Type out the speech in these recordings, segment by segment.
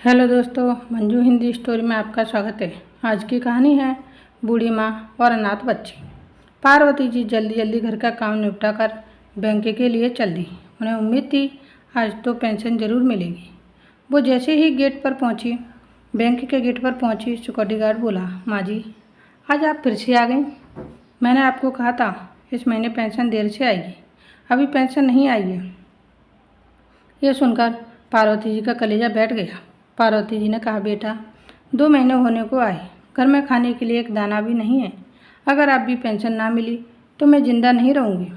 Hello दोस्तों, Manju Hindi story में आपका स्वागत है। आज की कहानी है बूढ़ी माँ और अनाथ बच्चे। पार्वती जी जल्दी जल्दी घर का काम निपटा कर बैंक के लिए चल दी। उन्हें उम्मीद थी आज तो पेंशन ज़रूर मिलेगी। वो जैसे ही गेट पर पहुंची, बैंक के गेट पर पहुंची, सिक्योरिटी गार्ड बोला, माँ जी आज आप फिर से आ गई। मैंने आपको कहा था इस महीने पेंशन देर से आएगी, अभी पेंशन नहीं आई है। यह सुनकर पार्वती जी का कलेजा बैठ गया। पार्वती जी ने कहा, बेटा 2 महीने होने को आए, घर में खाने के लिए एक दाना भी नहीं है। अगर आप भी पेंशन ना मिली तो मैं ज़िंदा नहीं रहूँगी।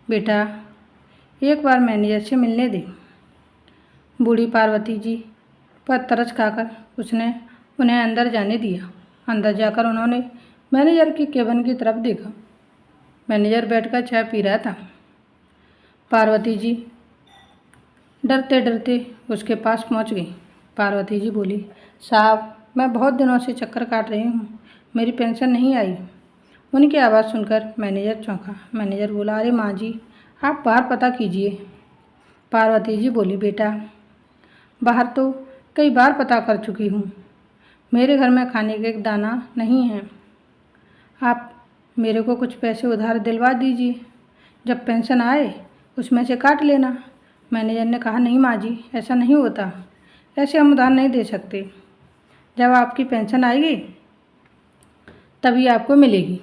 बेटा एक बार मैनेजर से मिलने दे। बूढ़ी पार्वती जी पर तरस खाकर उसने उन्हें अंदर जाने दिया। अंदर जाकर उन्होंने मैनेजर के केबिन की तरफ देखा। मैनेजर बैठकर चाय पी रहा था। पार्वती जी डरते डरते उसके पास पहुंच गई। पार्वती जी बोली, साहब मैं बहुत दिनों से चक्कर काट रही हूँ, मेरी पेंशन नहीं आई। उनकी आवाज़ सुनकर मैनेजर चौंका। मैनेजर बोला, अरे माँ जी आप बाहर पता कीजिए। पार्वती जी बोली, बेटा बाहर तो कई बार पता कर चुकी हूँ, मेरे घर में खाने का एक दाना नहीं है। आप मेरे को कुछ पैसे उधार दिलवा दीजिए, जब पेंशन आए उसमें से काट लेना। मैनेजर ने कहा, नहीं माँ जी ऐसा नहीं होता, ऐसे हम उधार नहीं दे सकते। जब आपकी पेंशन आएगी तभी आपको मिलेगी।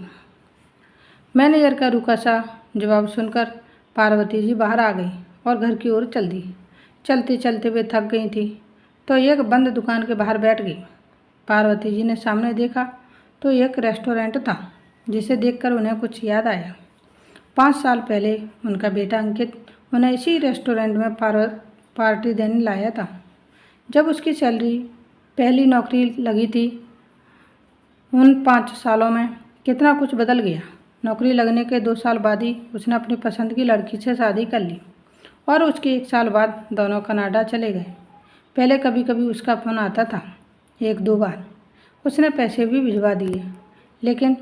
मैनेजर का रूखा सा जवाब सुनकर पार्वती जी बाहर आ गई और घर की ओर चल दी। चलते चलते वे थक गई थी तो एक बंद दुकान के बाहर बैठ गई। पार्वती जी ने सामने देखा तो एक रेस्टोरेंट था, जिसे देखकर उन्हें कुछ याद आया। 5 साल पहले उनका बेटा अंकित उन्हें इसी रेस्टोरेंट में पार्टी देने लाया था। जब उसकी सैलरी पहली नौकरी लगी थी, उन 5 सालों में कितना कुछ बदल गया। नौकरी लगने के 2 साल बाद ही उसने अपनी पसंद की लड़की से शादी कर ली और उसके 1 साल बाद दोनों कनाडा चले गए। पहले कभी कभी उसका फ़ोन आता था, 1-2 बार उसने पैसे भी भिजवा दिए, लेकिन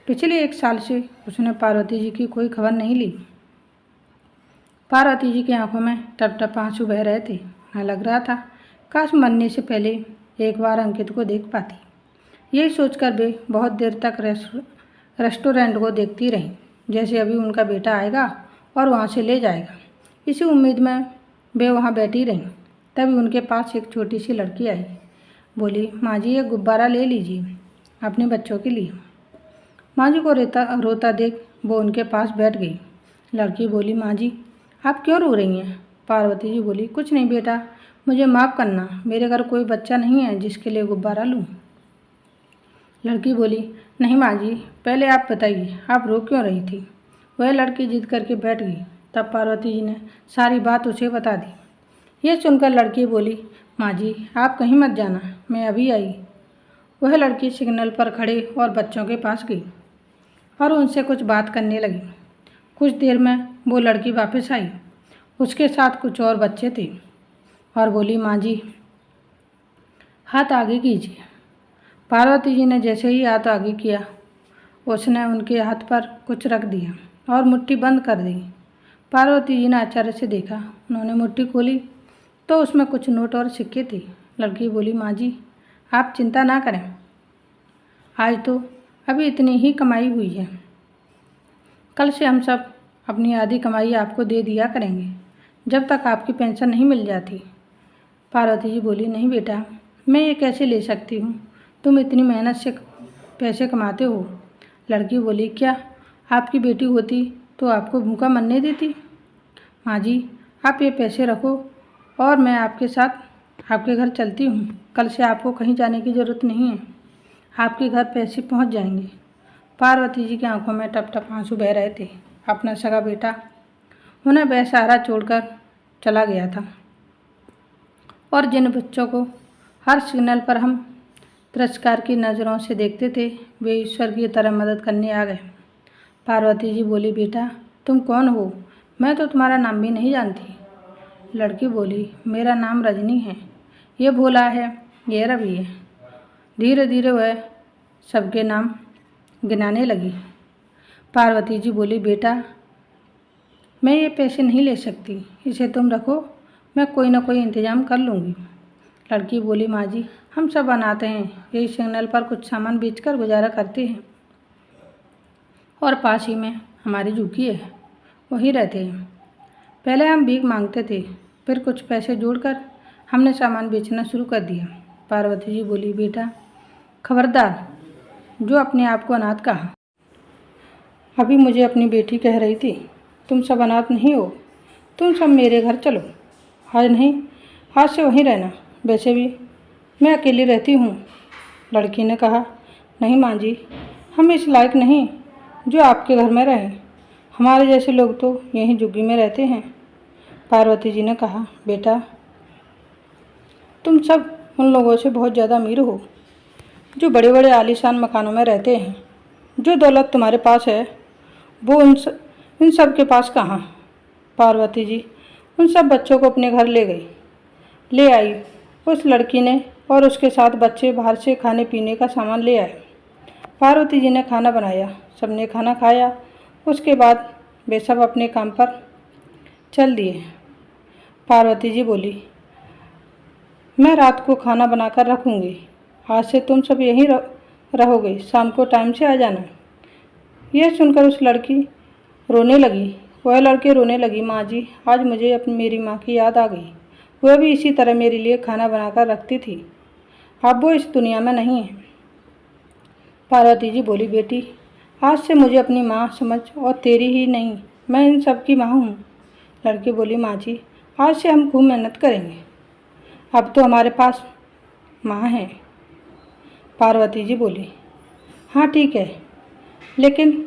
पिछले 1 साल से उसने पार्वती जी की कोई खबर नहीं ली। पार्वती जी की आंखों में टप टप आंसू बह रहे थे। उन्हें लग रहा था काश मरने से पहले एक बार अंकित को देख पाती। यही सोचकर वे बहुत देर तक रेस्टोरेंट को देखती रहीं, जैसे अभी उनका बेटा आएगा और वहाँ से ले जाएगा। इसी उम्मीद में वे वहाँ बैठी रहीं। तभी उनके पास एक छोटी सी लड़की आई। बोली, माँ जी एक गुब्बारा ले लीजिए अपने बच्चों के लिए। माँ जी को रोता देख वो उनके पास बैठ गई। लड़की बोली, माँ जी आप क्यों रो रही हैं? पार्वती जी बोली, कुछ नहीं बेटा, मुझे माफ़ करना, मेरे घर कोई बच्चा नहीं है जिसके लिए गुब्बारा लूँ। लड़की बोली, नहीं माँ जी पहले आप बताइए आप रो क्यों रही थी? वह लड़की जिद करके बैठ गई। तब पार्वती जी ने सारी बात उसे बता दी। यह सुनकर लड़की बोली, माँ जी आप कहीं मत जाना, मैं अभी आई। वह लड़की सिग्नल पर खड़े और बच्चों के पास गई और उनसे कुछ बात करने लगी। कुछ देर में वो लड़की वापस आई, उसके साथ कुछ और बच्चे थे और बोली, माँ जी हाथ आगे कीजिए। पार्वती जी ने जैसे ही हाथ आगे किया, उसने उनके हाथ पर कुछ रख दिया और मुट्ठी बंद कर दी। पार्वती जी ने आश्चर्य से देखा। उन्होंने मुट्ठी खोली तो उसमें कुछ नोट और सिक्के थे। लड़की बोली, माँ जी आप चिंता ना करें, आज तो अभी इतनी ही कमाई हुई है, कल से हम सब अपनी आधी कमाई आपको दे दिया करेंगे जब तक आपकी पेंशन नहीं मिल जाती। पार्वती जी बोली, नहीं बेटा मैं ये कैसे ले सकती हूँ, तुम इतनी मेहनत से पैसे कमाते हो। लड़की बोली, क्या आपकी बेटी होती तो आपको भूखा मरने देती? माँ जी आप ये पैसे रखो और मैं आपके साथ आपके घर चलती हूँ। कल से आपको कहीं जाने की ज़रूरत नहीं है, आपके घर पैसे पहुँच जाएंगे। पार्वती जी की आंखों में टप टप आंसू बह रहे थे। अपना सगा बेटा उन्हें बेसहारा छोड़कर चला गया था और जिन बच्चों को हर सिग्नल पर हम तिरस्कार की नज़रों से देखते थे, वे ईश्वर की तरह मदद करने आ गए। पार्वती जी बोली, बेटा तुम कौन हो? मैं तो तुम्हारा नाम भी नहीं जानती। लड़की बोली, मेरा नाम रजनी है, ये भोला है, ये रवि है। धीरे धीरे वह सबके नाम गिनाने लगी। पार्वती जी बोली, बेटा मैं ये पैसे नहीं ले सकती, इसे तुम रखो, मैं कोई ना कोई इंतज़ाम कर लूँगी। लड़की बोली, माँ जी हम सब बनाते हैं, यही सिग्नल पर कुछ सामान बेचकर गुजारा करते हैं और पास ही में हमारी झुग्गी है, वहीं रहते हैं। पहले हम भीख मांगते थे, फिर कुछ पैसे जोड़कर हमने सामान बेचना शुरू कर दिया। पार्वती जी बोली, बेटा खबरदार, जो अपने आप को अनाथ कहा। अभी मुझे अपनी बेटी कह रही थी, तुम सब अनाथ नहीं हो, तुम सब मेरे घर चलो। आज नहीं, आज से वहीं रहना, वैसे भी मैं अकेली रहती हूँ। लड़की ने कहा, नहीं माँ जी, हम इस लायक नहीं जो आपके घर में रहें, हमारे जैसे लोग तो यहीं झुग्गी में रहते हैं। पार्वती जी ने कहा, बेटा तुम सब उन लोगों से बहुत ज़्यादा अमीर हो जो बड़े बड़े आलीशान मकानों में रहते हैं। जो दौलत तुम्हारे पास है वो इन सब के पास कहाँ। पार्वती जी उन सब बच्चों को अपने घर ले आई। उस लड़की ने और उसके साथ बच्चे बाहर से खाने पीने का सामान ले आए। पार्वती जी ने खाना बनाया, सबने खाना खाया। उसके बाद वे सब अपने काम पर चल दिए। पार्वती जी बोली, मैं रात को खाना बनाकर रखूँगी, आज से तुम सब यहीं रहोगे, शाम को टाइम से आ जाना। यह सुनकर उस लड़की रोने लगी। वह लड़की रोने लगी, माँ जी आज मुझे अपनी मेरी माँ की याद आ गई, वह भी इसी तरह मेरे लिए खाना बनाकर रखती थी, अब वो इस दुनिया में नहीं है। पार्वती जी बोली, बेटी आज से मुझे अपनी माँ समझ, और तेरी ही नहीं, मैं इन सब की माँ हूँ। लड़की बोली, माँ जी आज से हम खूब मेहनत करेंगे, अब तो हमारे पास माँ है। पार्वती जी बोली, हाँ ठीक है, लेकिन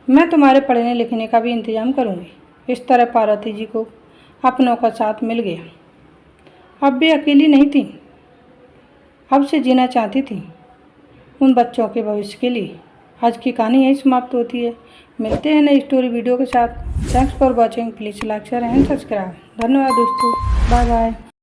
मैं तुम्हारे पढ़ने लिखने का भी इंतज़ाम करूँगी। इस तरह पार्वती जी को अपनों का साथ मिल गया। अब भी अकेली नहीं थी, अब से जीना चाहती थी उन बच्चों के भविष्य के लिए। आज की कहानी यही समाप्त होती है। मिलते हैं नई स्टोरी वीडियो के साथ। Thanks for watching, please like share and subscribe. धन्यवाद दोस्तों, बाय बाय।